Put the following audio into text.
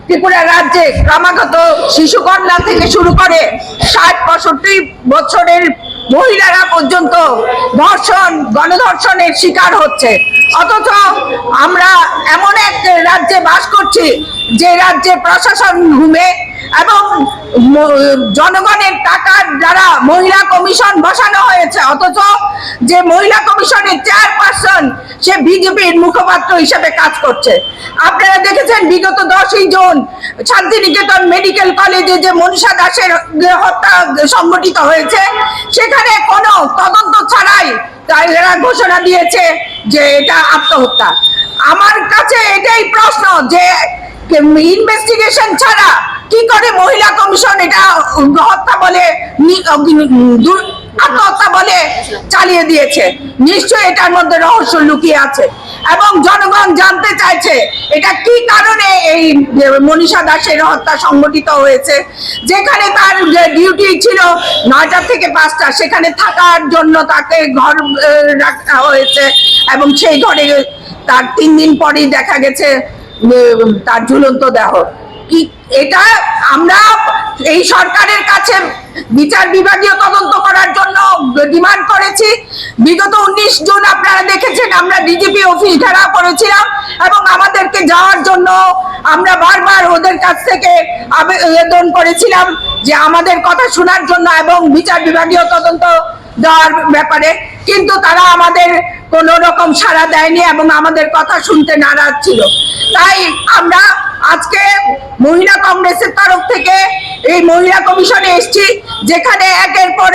ত্রিপুরা রাজ্যে ক্রমাগত শিশু কন্যা থেকে শুরু করে ৬০-৬৫ বছরের মহিলারা পর্যন্ত ধর্ষণ, গণধর্ষণের শিকার হচ্ছে। অথচ আমরা এমন এক রাজ্যে বাস করছি যে রাজ্যে প্রশাসন ঘুমে এবং জনগণের টাকার দ্বারা মহিলা কমিশন বসানো হয়েছে। অথচ যে মহিলা কমিশনের চেয়ারপারসন সে বিজেপির মুখপাত্র হিসেবে কাজ করছে। আপনারা দেখেছেন বিগত ১০ই জুন শান্তিনিকেতন মেডিকেল কলেজে যে মনীষা দাসের হত্যা সংঘটিত হয়েছে, সেখানে কোনো তদন্ত ছাড়াই তারা ঘোষণা দিয়েছে যে এটা আত্মহত্যা। আমার কাছে এটাই প্রশ্ন যে ইনভেস্টিগেশন ছাড়া কি করে মহিলা কমিশন এটা হত্যা বলে আত্মহত্যা বলে চালিয়ে দিয়েছে? নিশ্চয়ই এটার মধ্যে রহস্য লুকিয়ে আছে এবং জনগণ জানতে চাইছে এটা কি কারণে এই মনীষা দাসের হত্যা সংঘটিত হয়েছে। যেখানে তার ডিউটি ছিল ৯টা থেকে ৫টা, সেখানে থাকার জন্য তাকে ঘর রাখা হয়েছে এবং সেই ঘরে তার ৩ দিন পরেই দেখা গেছে তার ঝুলন্ত দেহ। কি এটা আমরা এই সরকারের কাছে বিচার বিভাগীয় তদন্ত করার জন্য ডিমান্ড করেছি। বিগত ১৯ জুন আপনারা দেখেছেন আমরা ডিজিপি অফিস ঘেরাও করেছিলাম এবং আমাদেরকে যাওয়ার জন্য আমরা বারবার ওদের কাছ থেকে আবেদন করেছিলাম যে আমাদের কথা শোনার জন্য এবং বিচার বিভাগীয় তদন্ত দেওয়ার ব্যাপারে, কিন্তু তারা আমাদের কোনো রকম সাড়া দেয়নি এবং আমাদের কথা শুনতে নারাজ ছিল। তাই আমরা আজকে মহিলা কংগ্রেসের তরফ থেকে এই মহিলা কমিশনে এসেছি, যেখানে একের পর